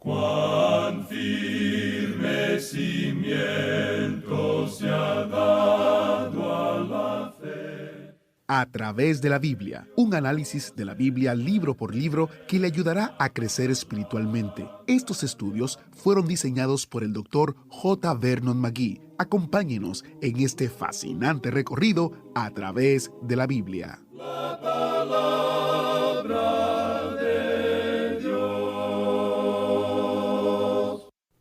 Cuán firme cimiento se ha dado a la fe. A través de la Biblia, un análisis de la Biblia libro por libro que le ayudará a crecer espiritualmente. Estos estudios fueron diseñados por el Dr. J. Vernon McGee. Acompáñenos en este fascinante recorrido a través de la Biblia. La palabra de Dios.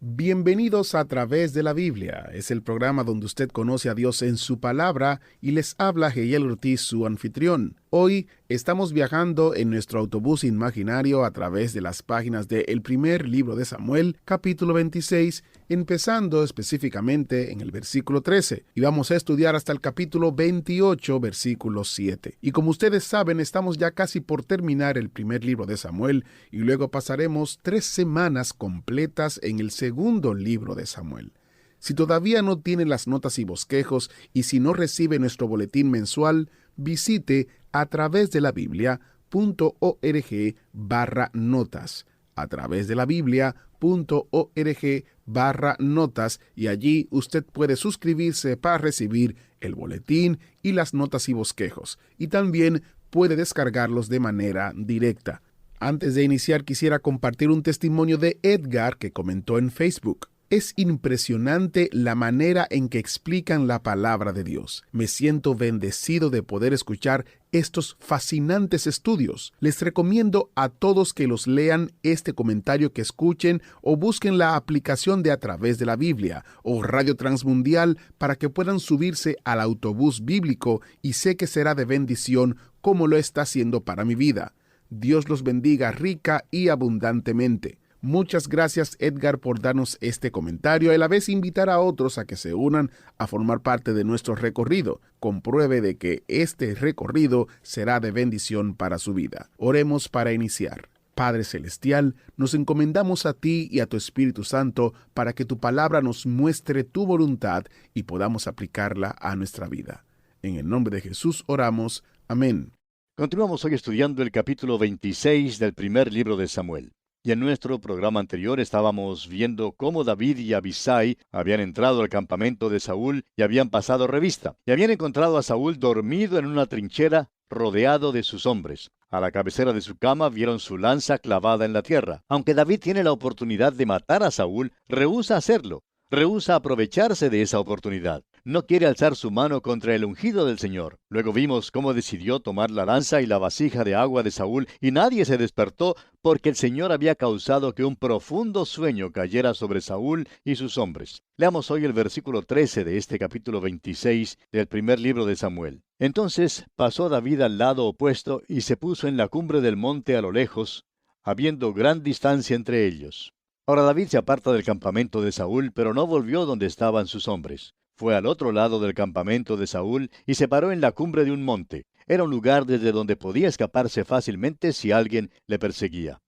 Bienvenidos a través de la Biblia. Es el programa donde usted conoce a Dios en su palabra y les habla Geyel Ortiz, su anfitrión. Hoy estamos viajando en nuestro autobús imaginario a través de las páginas del primer libro de Samuel, capítulo 26, empezando específicamente en el versículo 13. Y vamos a estudiar hasta el capítulo 28, versículo 7. Y como ustedes saben, estamos ya casi por terminar el primer libro de Samuel y luego pasaremos 3 semanas completas en el segundo libro de Samuel. Si todavía no tiene las notas y bosquejos y si no recibe nuestro boletín mensual, visite a través de la Biblia.org/notas, a través de la Biblia.org/notas, y allí usted puede suscribirse para recibir el boletín y las notas y bosquejos, y también puede descargarlos de manera directa. Antes de iniciar, quisiera compartir un testimonio de Edgar que comentó en Facebook. Es impresionante la manera en que explican la palabra de Dios. Me siento bendecido de poder escuchar estos fascinantes estudios. Les recomiendo a todos que los lean este comentario, que escuchen o busquen la aplicación de A Través de la Biblia o Radio Transmundial para que puedan subirse al autobús bíblico, y sé que será de bendición como lo está haciendo para mi vida. Dios los bendiga rica y abundantemente. Muchas gracias, Edgar, por darnos este comentario y a la vez invitar a otros a que se unan a formar parte de nuestro recorrido. Compruebe de que este recorrido será de bendición para su vida. Oremos para iniciar. Padre Celestial, nos encomendamos a ti y a tu Espíritu Santo para que tu palabra nos muestre tu voluntad y podamos aplicarla a nuestra vida. En el nombre de Jesús oramos. Amén. Continuamos hoy estudiando el capítulo 26 del primer libro de Samuel. Y en nuestro programa anterior estábamos viendo cómo David y Abisai habían entrado al campamento de Saúl y habían pasado revista. Y habían encontrado a Saúl dormido en una trinchera, rodeado de sus hombres. A la cabecera de su cama vieron su lanza clavada en la tierra. Aunque David tiene la oportunidad de matar a Saúl, rehúsa hacerlo. Rehúsa aprovecharse de esa oportunidad. No quiere alzar su mano contra el ungido del Señor. Luego vimos cómo decidió tomar la lanza y la vasija de agua de Saúl, y nadie se despertó porque el Señor había causado que un profundo sueño cayera sobre Saúl y sus hombres. Leamos hoy el versículo 13 de este capítulo 26 del primer libro de Samuel. Entonces pasó David al lado opuesto y se puso en la cumbre del monte a lo lejos, habiendo gran distancia entre ellos. Ahora David se aparta del campamento de Saúl, pero no volvió donde estaban sus hombres. Fue al otro lado del campamento de Saúl y se paró en la cumbre de un monte. Era un lugar desde donde podía escaparse fácilmente si alguien le perseguía.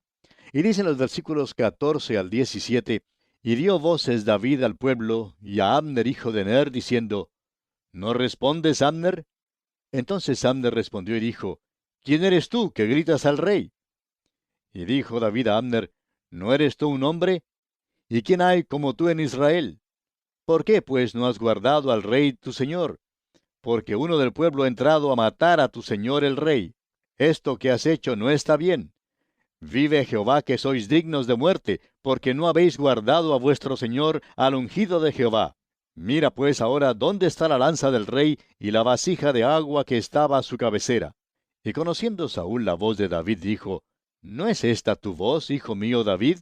Y dicen los versículos 14 al 17, y dio voces David al pueblo y a Abner hijo de Ner, diciendo, ¿No respondes, Abner? Entonces Abner respondió y dijo, ¿Quién eres tú que gritas al rey? Y dijo David a Abner, ¿No eres tú un hombre? ¿Y quién hay como tú en Israel? ¿Por qué, pues, no has guardado al rey tu señor? Porque uno del pueblo ha entrado a matar a tu señor el rey. Esto que has hecho no está bien. Vive Jehová que sois dignos de muerte, porque no habéis guardado a vuestro señor, al ungido de Jehová. Mira pues ahora dónde está la lanza del rey y la vasija de agua que estaba a su cabecera. Y conociendo Saúl la voz de David, dijo, ¿No es esta tu voz, hijo mío David?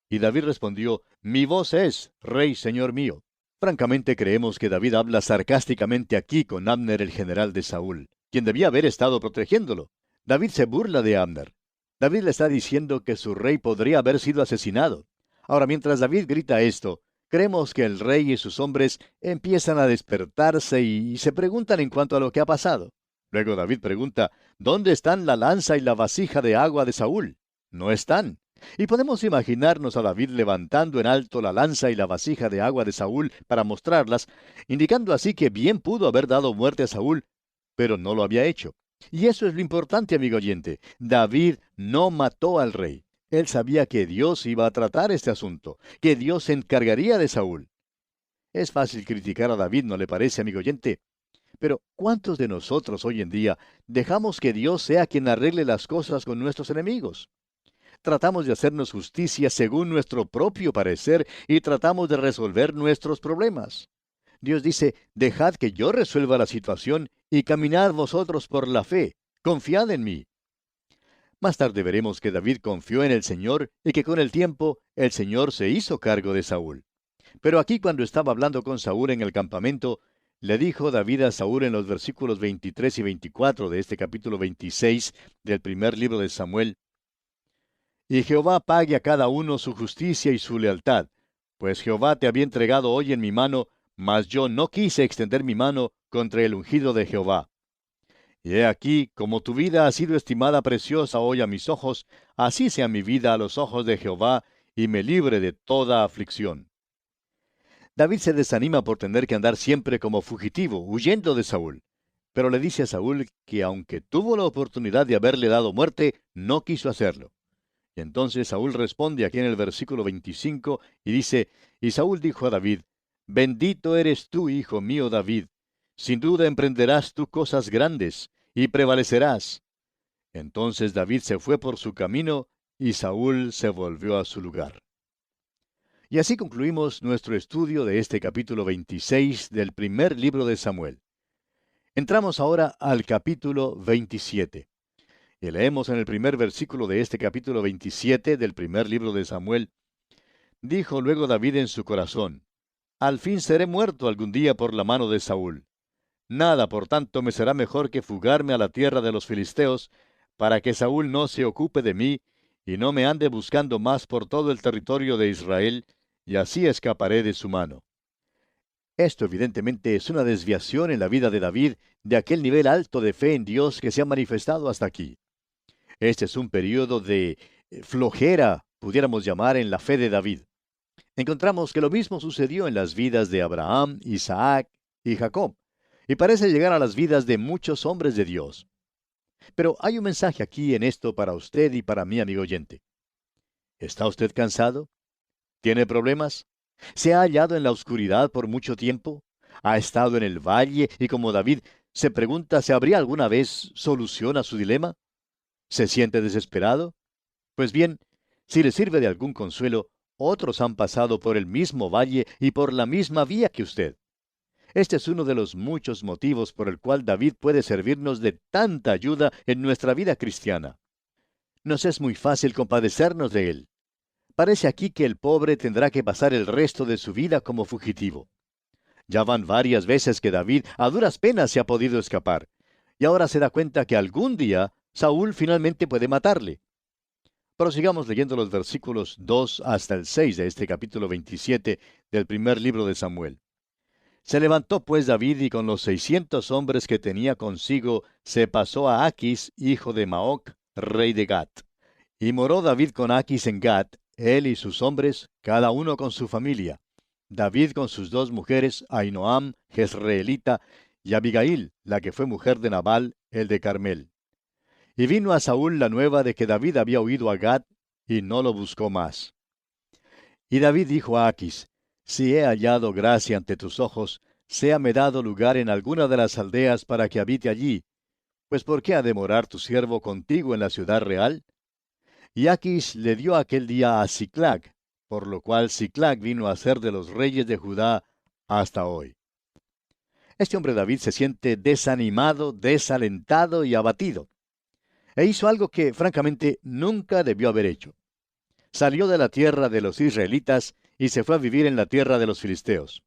Y David respondió, Mi voz es, rey señor mío. Francamente creemos que David habla sarcásticamente aquí con Abner, el general de Saúl, quien debía haber estado protegiéndolo. David se burla de Abner. David le está diciendo que su rey podría haber sido asesinado. Ahora, mientras David grita esto, creemos que el rey y sus hombres empiezan a despertarse y se preguntan en cuanto a lo que ha pasado. Luego David pregunta, ¿dónde están la lanza y la vasija de agua de Saúl? No están. Y podemos imaginarnos a David levantando en alto la lanza y la vasija de agua de Saúl para mostrarlas, indicando así que bien pudo haber dado muerte a Saúl, pero no lo había hecho. Y eso es lo importante, amigo oyente. David no mató al rey. Él sabía que Dios iba a tratar este asunto, que Dios se encargaría de Saúl. Es fácil criticar a David, ¿no le parece, amigo oyente? Pero ¿cuántos de nosotros hoy en día dejamos que Dios sea quien arregle las cosas con nuestros enemigos? Tratamos de hacernos justicia según nuestro propio parecer y tratamos de resolver nuestros problemas. Dios dice, dejad que yo resuelva la situación y caminad vosotros por la fe, confiad en mí. Más tarde veremos que David confió en el Señor y que con el tiempo el Señor se hizo cargo de Saúl. Pero aquí cuando estaba hablando con Saúl en el campamento, le dijo David a Saúl en los versículos 23 y 24 de este capítulo 26 del primer libro de Samuel, y Jehová pague a cada uno su justicia y su lealtad, pues Jehová te había entregado hoy en mi mano, mas yo no quise extender mi mano contra el ungido de Jehová. Y he aquí, como tu vida ha sido estimada preciosa hoy a mis ojos, así sea mi vida a los ojos de Jehová, y me libre de toda aflicción. David se desanima por tener que andar siempre como fugitivo, huyendo de Saúl. Pero le dice a Saúl que aunque tuvo la oportunidad de haberle dado muerte, no quiso hacerlo. Y entonces Saúl responde aquí en el versículo 25 y dice, y Saúl dijo a David, bendito eres tú, hijo mío David, sin duda emprenderás tú cosas grandes, y prevalecerás. Entonces David se fue por su camino, y Saúl se volvió a su lugar. Y así concluimos nuestro estudio de este capítulo 26 del primer libro de Samuel. Entramos ahora al capítulo 27. Y leemos en el primer versículo de este capítulo 27 del primer libro de Samuel, dijo luego David en su corazón, al fin seré muerto algún día por la mano de Saúl. Nada, por tanto, me será mejor que fugarme a la tierra de los filisteos, para que Saúl no se ocupe de mí, y no me ande buscando más por todo el territorio de Israel, y así escaparé de su mano. Esto evidentemente es una desviación en la vida de David de aquel nivel alto de fe en Dios que se ha manifestado hasta aquí. Este es un período de flojera, pudiéramos llamar, en la fe de David. Encontramos que lo mismo sucedió en las vidas de Abraham, Isaac y Jacob, y parece llegar a las vidas de muchos hombres de Dios. Pero hay un mensaje aquí en esto para usted y para mí, amigo oyente. ¿Está usted cansado? ¿Tiene problemas? ¿Se ha hallado en la oscuridad por mucho tiempo? ¿Ha estado en el valle y como David se pregunta si habría alguna vez solución a su dilema? ¿Se siente desesperado? Pues bien, si le sirve de algún consuelo, otros han pasado por el mismo valle y por la misma vía que usted. Este es uno de los muchos motivos por el cual David puede servirnos de tanta ayuda en nuestra vida cristiana. Nos es muy fácil compadecernos de él. Parece aquí que el pobre tendrá que pasar el resto de su vida como fugitivo. Ya van varias veces que David a duras penas se ha podido escapar, y ahora se da cuenta que algún día Saúl finalmente puede matarle. Prosigamos leyendo los versículos 2 hasta el 6 de este capítulo 27 del primer libro de Samuel. Se levantó pues David y con los 600 hombres que tenía consigo se pasó a Aquis, hijo de Maoc, rey de Gat. Y moró David con Aquis en Gat, él y sus hombres, cada uno con su familia. David con sus 2 mujeres, Ahinoam, jezreelita, y Abigail, la que fue mujer de Nabal, el de Carmel. Y vino a Saúl la nueva de que David había huido a Gat, y no lo buscó más. Y David dijo a Aquis, si he hallado gracia ante tus ojos, séame dado lugar en alguna de las aldeas para que habite allí, pues ¿por qué ha de morar tu siervo contigo en la ciudad real? Y Aquis le dio aquel día a Siclag, por lo cual Siclag vino a ser de los reyes de Judá hasta hoy. Este hombre David se siente desanimado, desalentado y abatido. E hizo algo que, francamente, nunca debió haber hecho. Salió de la tierra de los israelitas y se fue a vivir en la tierra de los filisteos.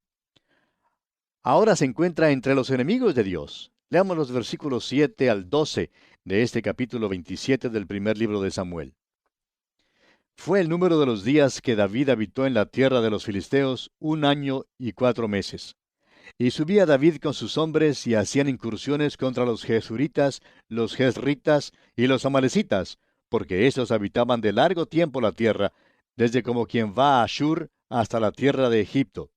Ahora se encuentra entre los enemigos de Dios. Leamos los versículos 7 al 12 de este capítulo 27 del primer libro de Samuel. Fue el número de los días que David habitó en la tierra de los filisteos 1 año y 4 meses. Y subía David con sus hombres y hacían incursiones contra los jesuritas, los jezritas y los amalecitas, porque estos habitaban de largo tiempo la tierra, desde como quien va a Ashur hasta la tierra de Egipto.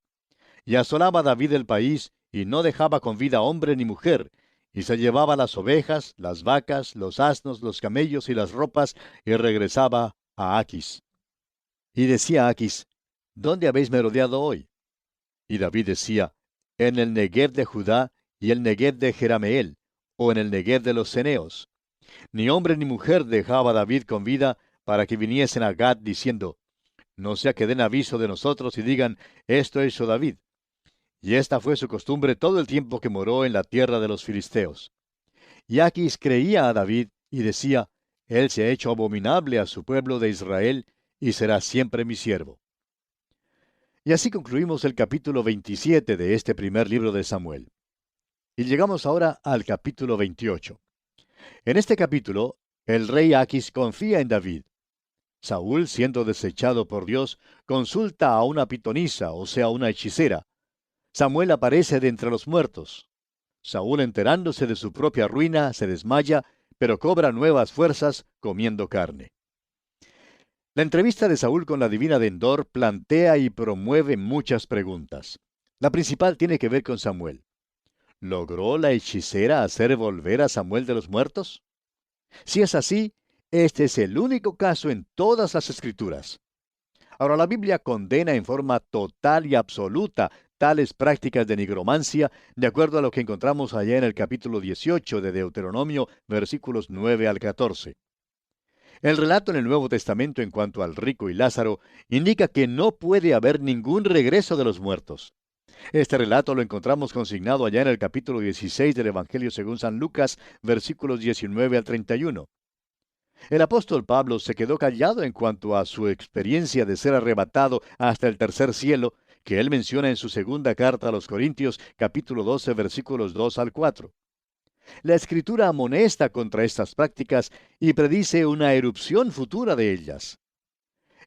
Y asolaba David el país, y no dejaba con vida hombre ni mujer, y se llevaba las ovejas, las vacas, los asnos, los camellos y las ropas, y regresaba a Aquis. Y decía Aquis, ¿dónde habéis merodeado hoy? Y David decía, en el Negev de Judá y el Negev de Jerameel, o en el Negev de los Ceneos. Ni hombre ni mujer dejaba David con vida para que viniesen a Gad diciendo, no sea que den aviso de nosotros y digan, esto hizo David. Y esta fue su costumbre todo el tiempo que moró en la tierra de los filisteos. Y Aquis creía a David y decía, él se ha hecho abominable a su pueblo de Israel y será siempre mi siervo. Y así concluimos el capítulo 27 de este primer libro de Samuel. Y llegamos ahora al capítulo 28. En este capítulo, el rey Aquis confía en David. Saúl, siendo desechado por Dios, consulta a una pitonisa, o sea, una hechicera. Samuel aparece de entre los muertos. Saúl, enterándose de su propia ruina, se desmaya, pero cobra nuevas fuerzas comiendo carne. La entrevista de Saúl con la divina de Endor plantea y promueve muchas preguntas. La principal tiene que ver con Samuel. ¿Logró la hechicera hacer volver a Samuel de los muertos? Si es así, este es el único caso en todas las Escrituras. Ahora, la Biblia condena en forma total y absoluta tales prácticas de nigromancia, de acuerdo a lo que encontramos allá en el capítulo 18 de Deuteronomio, versículos 9 al 14. El relato en el Nuevo Testamento en cuanto al rico y Lázaro indica que no puede haber ningún regreso de los muertos. Este relato lo encontramos consignado allá en el capítulo 16 del Evangelio según San Lucas, versículos 19 al 31. El apóstol Pablo se quedó callado en cuanto a su experiencia de ser arrebatado hasta el tercer cielo, que él menciona en su segunda carta a los Corintios, capítulo 12, versículos 2 al 4. La Escritura amonesta contra estas prácticas y predice una erupción futura de ellas.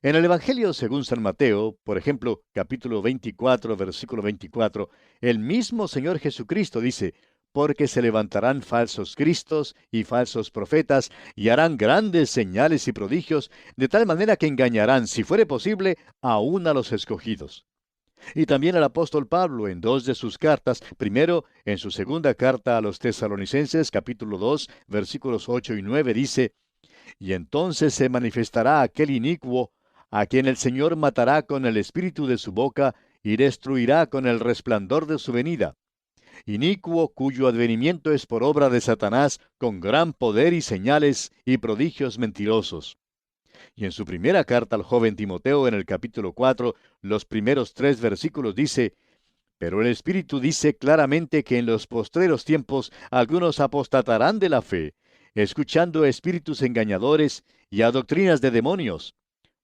En el Evangelio según San Mateo, por ejemplo, capítulo 24, versículo 24, el mismo Señor Jesucristo dice, porque se levantarán falsos cristos y falsos profetas, y harán grandes señales y prodigios, de tal manera que engañarán, si fuere posible, aún a los escogidos. Y también el apóstol Pablo, en dos de sus cartas, primero en su segunda carta a los Tesalonicenses, capítulo 2, versículos 8 y 9, dice, y entonces se manifestará aquel inicuo, a quien el Señor matará con el espíritu de su boca, y destruirá con el resplandor de su venida. Inicuo cuyo advenimiento es por obra de Satanás, con gran poder y señales y prodigios mentirosos. Y en su primera carta al joven Timoteo, en el capítulo 4, los primeros 3 versículos dice, pero el Espíritu dice claramente que en los postreros tiempos algunos apostatarán de la fe, escuchando a espíritus engañadores y a doctrinas de demonios,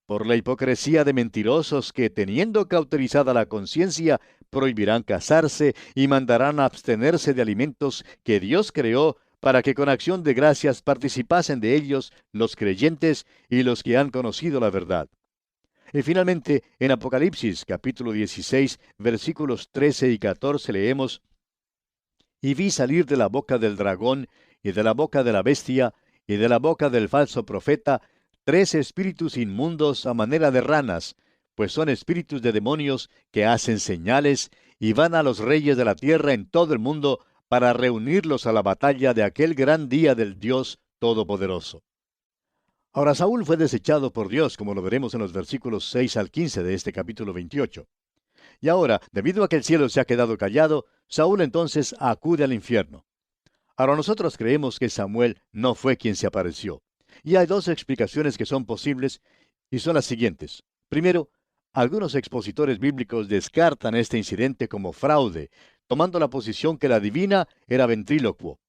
por la hipocresía de mentirosos que, teniendo cauterizada la conciencia, prohibirán casarse y mandarán abstenerse de alimentos que Dios creó para que con acción de gracias participasen de ellos los creyentes y los que han conocido la verdad. Y finalmente, en Apocalipsis capítulo 16, versículos 13 y 14 leemos, y vi salir de la boca del dragón, y de la boca de la bestia, y de la boca del falso profeta, 3 espíritus inmundos a manera de ranas, pues son espíritus de demonios que hacen señales, y van a los reyes de la tierra en todo el mundo, para reunirlos a la batalla de aquel gran día del Dios Todopoderoso. Ahora Saúl fue desechado por Dios, como lo veremos en los versículos 6 al 15 de este capítulo 28. Y ahora, debido a que el cielo se ha quedado callado, Saúl entonces acude al infierno. Ahora nosotros creemos que Samuel no fue quien se apareció. Y hay 2 explicaciones que son posibles, y son las siguientes. Primero, algunos expositores bíblicos descartan este incidente como fraude, tomando la posición que la divina era ventrílocuo.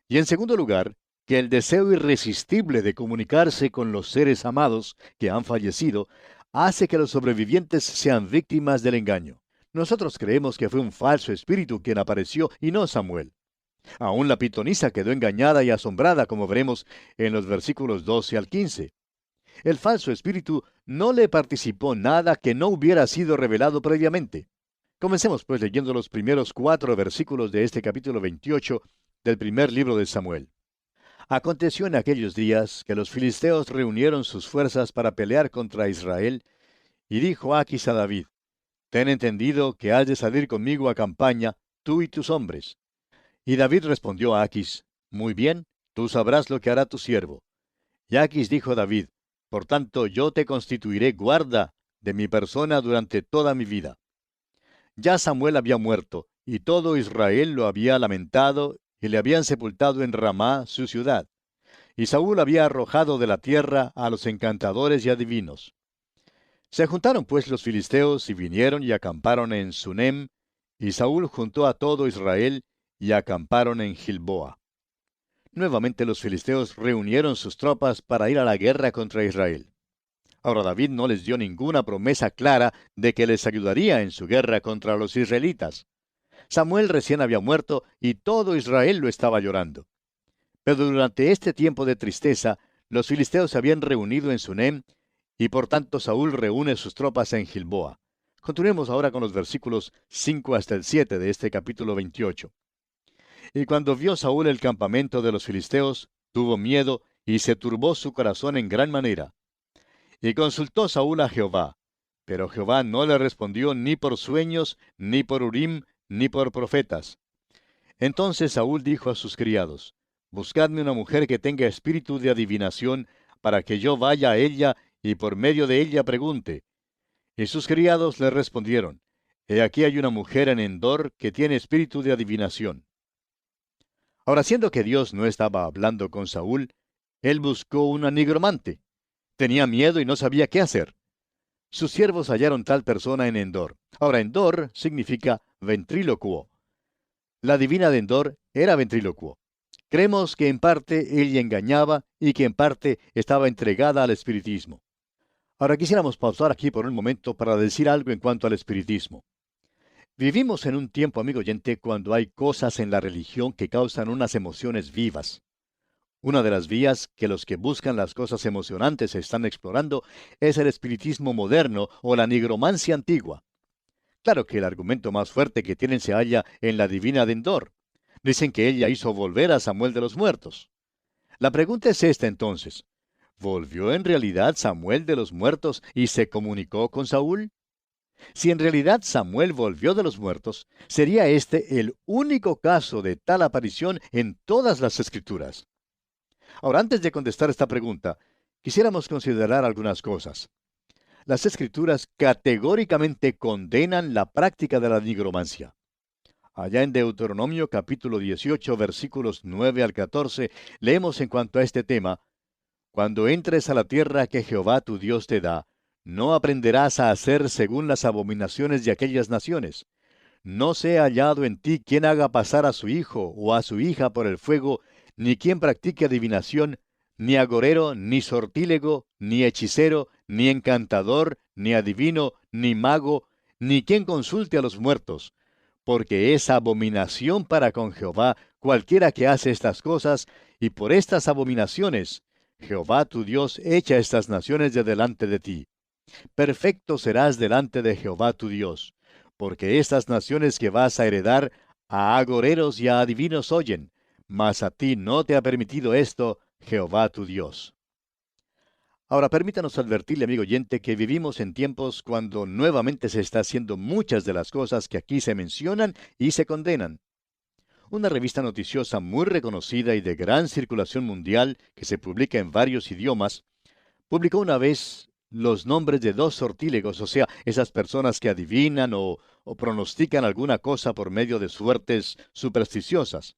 Y en segundo lugar, que el deseo irresistible de comunicarse con los seres amados que han fallecido hace que los sobrevivientes sean víctimas del engaño. Nosotros creemos que fue un falso espíritu quien apareció y no Samuel. Aún la pitonisa quedó engañada y asombrada, como veremos en los versículos 12 al 15. El falso espíritu no le participó nada que no hubiera sido revelado previamente. Comencemos pues leyendo los primeros 4 versículos de este capítulo 28 del primer libro de Samuel. Aconteció en aquellos días que los filisteos reunieron sus fuerzas para pelear contra Israel, y dijo Aquis a David, ten entendido que has de salir conmigo a campaña, tú y tus hombres. Y David respondió a Aquis, muy bien, tú sabrás lo que hará tu siervo. Y Aquis dijo a David, Por tanto, yo te constituiré guarda de mi persona durante toda mi vida. Ya Samuel había muerto, y todo Israel lo había lamentado, y le habían sepultado en Ramá, su ciudad. Y Saúl había arrojado de la tierra a los encantadores y adivinos. Se juntaron pues los filisteos y vinieron y acamparon en Sunem, y Saúl juntó a todo Israel y acamparon en Gilboa. Nuevamente los filisteos reunieron sus tropas para ir a la guerra contra Israel. Ahora David no les dio ninguna promesa clara de que les ayudaría en su guerra contra los israelitas. Samuel recién había muerto y todo Israel lo estaba llorando. Pero durante este tiempo de tristeza, los filisteos se habían reunido en Sunem, y por tanto Saúl reúne sus tropas en Gilboa. Continuemos ahora con los versículos 5 hasta el 7 de este capítulo 28. Y cuando vio Saúl el campamento de los filisteos, tuvo miedo y se turbó su corazón en gran manera. Y consultó Saúl a Jehová, pero Jehová no le respondió ni por sueños, ni por Urim, ni por profetas. Entonces Saúl dijo a sus criados, Buscadme una mujer que tenga espíritu de adivinación, para que yo vaya a ella y por medio de ella pregunte. Y sus criados le respondieron, He aquí hay una mujer en Endor que tiene espíritu de adivinación. Ahora, siendo que Dios no estaba hablando con Saúl, él buscó una nigromante. Tenía miedo y no sabía qué hacer. Sus siervos hallaron tal persona en Endor. Ahora, Endor significa ventrílocuo. La divina de Endor era ventrílocuo. Creemos que en parte ella engañaba y que en parte estaba entregada al espiritismo. Ahora quisiéramos pausar aquí por un momento para decir algo en cuanto al espiritismo. Vivimos en un tiempo, amigo oyente, cuando hay cosas en la religión que causan unas emociones vivas. Una de las vías que los que buscan las cosas emocionantes están explorando es el espiritismo moderno o la nigromancia antigua. Claro que el argumento más fuerte que tienen se halla en la divina de Endor. Dicen que ella hizo volver a Samuel de los muertos. La pregunta es esta entonces. ¿Volvió en realidad Samuel de los muertos y se comunicó con Saúl? Si en realidad Samuel volvió de los muertos, sería este el único caso de tal aparición en todas las Escrituras. Ahora, antes de contestar esta pregunta, quisiéramos considerar algunas cosas. Las Escrituras categóricamente condenan la práctica de la nigromancia. Allá en Deuteronomio capítulo 18, versículos 9 al 14, leemos en cuanto a este tema, Cuando entres a la tierra que Jehová tu Dios te da, no aprenderás a hacer según las abominaciones de aquellas naciones. No sea hallado en ti quien haga pasar a su hijo o a su hija por el fuego, ni quien practique adivinación, ni agorero, ni sortílego, ni hechicero, ni encantador, ni adivino, ni mago, ni quien consulte a los muertos, porque es abominación para con Jehová cualquiera que hace estas cosas, y por estas abominaciones Jehová tu Dios echa estas naciones de delante de ti. Perfecto serás delante de Jehová tu Dios, porque estas naciones que vas a heredar a agoreros y a adivinos oyen, mas a ti no te ha permitido esto Jehová tu Dios. Ahora permítanos advertirle, amigo oyente, que vivimos en tiempos cuando nuevamente se está haciendo muchas de las cosas que aquí se mencionan y se condenan. Una revista noticiosa muy reconocida y de gran circulación mundial, que se publica en varios idiomas, publicó una vez los nombres de dos sortílegos, o sea, esas personas que adivinan o pronostican alguna cosa por medio de suertes supersticiosas.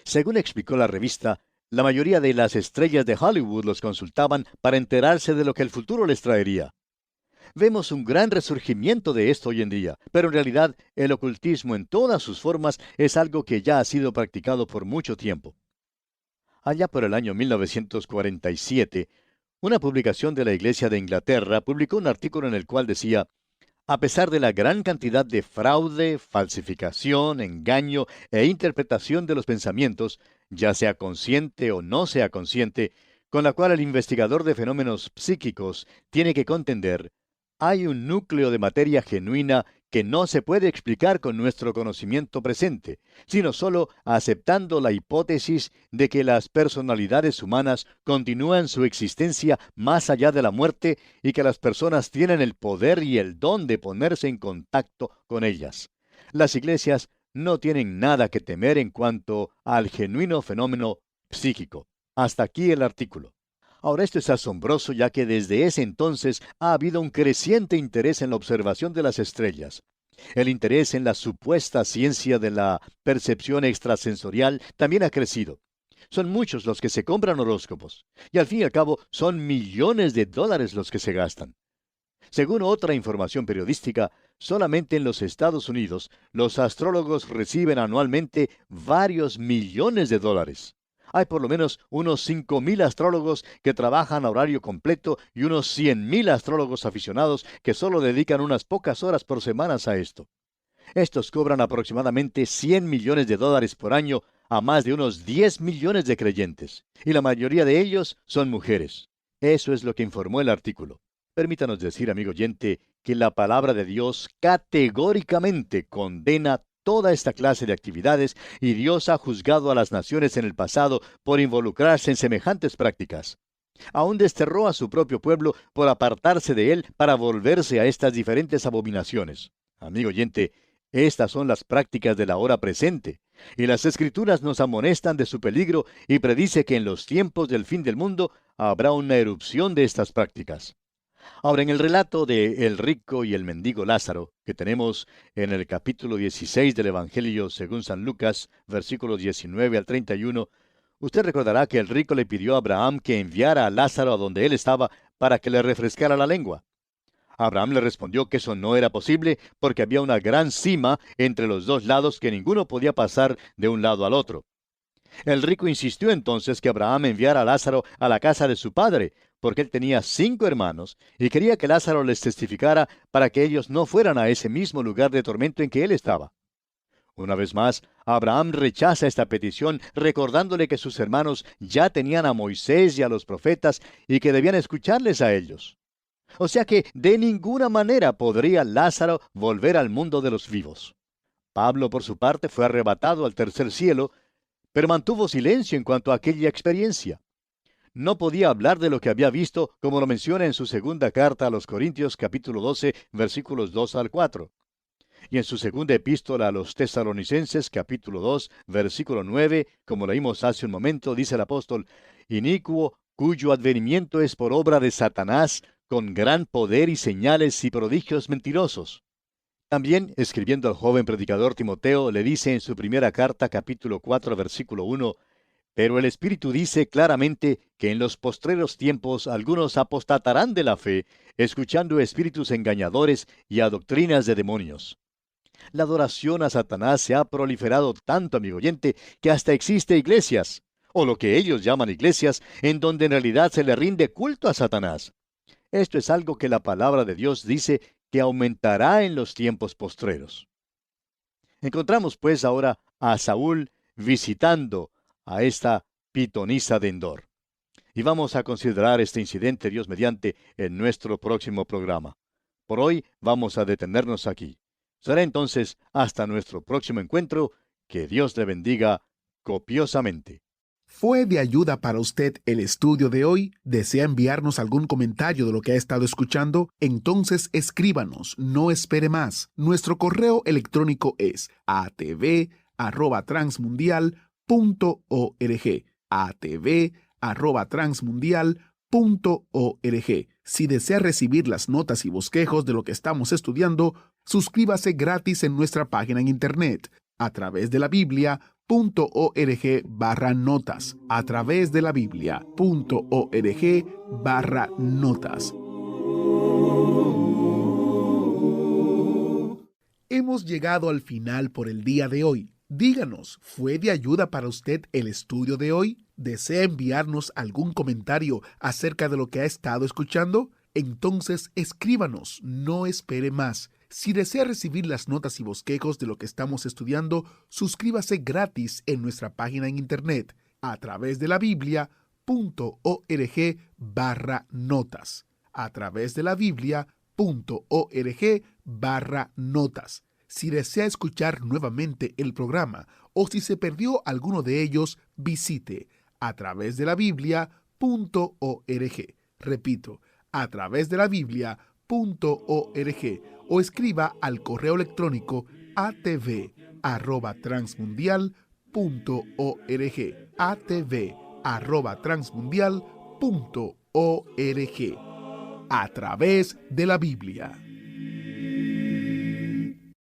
Según explicó la revista, la mayoría de las estrellas de Hollywood los consultaban para enterarse de lo que el futuro les traería. Vemos un gran resurgimiento de esto hoy en día, pero en realidad el ocultismo en todas sus formas es algo que ya ha sido practicado por mucho tiempo. Allá por el año 1947, una publicación de la Iglesia de Inglaterra publicó un artículo en el cual decía, a pesar de la gran cantidad de fraude, falsificación, engaño e interpretación de los pensamientos, ya sea consciente o no sea consciente, con la cual el investigador de fenómenos psíquicos tiene que contender, hay un núcleo de materia genuina que no se puede explicar con nuestro conocimiento presente, sino solo aceptando la hipótesis de que las personalidades humanas continúan su existencia más allá de la muerte y que las personas tienen el poder y el don de ponerse en contacto con ellas. Las iglesias no tienen nada que temer en cuanto al genuino fenómeno psíquico. Hasta aquí el artículo. Ahora esto es asombroso ya que desde ese entonces ha habido un creciente interés en la observación de las estrellas. El interés en la supuesta ciencia de la percepción extrasensorial también ha crecido. Son muchos los que se compran horóscopos, y al fin y al cabo son millones de dólares los que se gastan. Según otra información periodística, solamente en los Estados Unidos los astrólogos reciben anualmente varios millones de dólares. Hay por lo menos unos 5,000 astrólogos que trabajan a horario completo y unos 100,000 astrólogos aficionados que solo dedican unas pocas horas por semana a esto. Estos cobran aproximadamente 100 millones de dólares por año a más de unos 10 millones de creyentes, y la mayoría de ellos son mujeres. Eso es lo que informó el artículo. Permítanos decir, amigo oyente, que la palabra de Dios categóricamente condena toda esta clase de actividades y Dios ha juzgado a las naciones en el pasado por involucrarse en semejantes prácticas. Aún desterró a su propio pueblo por apartarse de él para volverse a estas diferentes abominaciones. Amigo oyente, estas son las prácticas de la hora presente, y las Escrituras nos amonestan de su peligro y predice que en los tiempos del fin del mundo habrá una erupción de estas prácticas. Ahora, en el relato de el rico y el mendigo Lázaro, que tenemos en el capítulo 16 del Evangelio según San Lucas, versículos 19 al 31, usted recordará que el rico le pidió a Abraham que enviara a Lázaro a donde él estaba para que le refrescara la lengua. Abraham le respondió que eso no era posible porque había una gran sima entre los dos lados que ninguno podía pasar de un lado al otro. El rico insistió entonces que Abraham enviara a Lázaro a la casa de su padre, porque él tenía 5 hermanos y quería que Lázaro les testificara para que ellos no fueran a ese mismo lugar de tormento en que él estaba. Una vez más, Abraham rechaza esta petición, recordándole que sus hermanos ya tenían a Moisés y a los profetas y que debían escucharles a ellos. O sea que de ninguna manera podría Lázaro volver al mundo de los vivos. Pablo, por su parte, fue arrebatado al tercer cielo, pero mantuvo silencio en cuanto a aquella experiencia. No podía hablar de lo que había visto, como lo menciona en su segunda carta a los Corintios capítulo 12, versículos 2 al 4. Y en su segunda epístola a los Tesalonicenses capítulo 2, versículo 9, como leímos hace un momento, dice el apóstol, inicuo, cuyo advenimiento es por obra de Satanás, con gran poder y señales y prodigios mentirosos. También, escribiendo al joven predicador Timoteo, le dice en su primera carta, capítulo 4, versículo 1, pero el Espíritu dice claramente que en los postreros tiempos algunos apostatarán de la fe, escuchando espíritus engañadores y a doctrinas de demonios. La adoración a Satanás se ha proliferado tanto, amigo oyente, que hasta existe iglesias, o lo que ellos llaman iglesias, en donde en realidad se le rinde culto a Satanás. Esto es algo que la palabra de Dios dice que aumentará en los tiempos postreros. Encontramos pues ahora a Saúl visitando a esta pitonisa de Endor. Y vamos a considerar este incidente, Dios mediante, en nuestro próximo programa. Por hoy vamos a detenernos aquí. Será entonces hasta nuestro próximo encuentro. Que Dios le bendiga copiosamente. ¿Fue de ayuda para usted el estudio de hoy? ¿Desea enviarnos algún comentario de lo que ha estado escuchando? Entonces escríbanos, no espere más. Nuestro correo electrónico es atv@transmundial.org. atv@transmundial.org. Si desea recibir las notas y bosquejos de lo que estamos estudiando, suscríbase gratis en nuestra página en internet a través de la Biblia.org/notas, a través de la Biblia.org/notas. Hemos llegado al final por el día de hoy. Díganos, ¿fue de ayuda para usted el estudio de hoy? ¿Desea enviarnos algún comentario acerca de lo que ha estado escuchando? Entonces escríbanos, no espere más. Si desea recibir las notas y bosquejos de lo que estamos estudiando, suscríbase gratis en nuestra página en internet a través de la Biblia.org/notas. A través de la Biblia.org/notas. Si desea escuchar nuevamente el programa o si se perdió alguno de ellos, visite a través de la Biblia.org. Repito, a través de la Biblia.org o escriba al correo electrónico atv@transmundial.org. atv@transmundial.org. A través de la Biblia.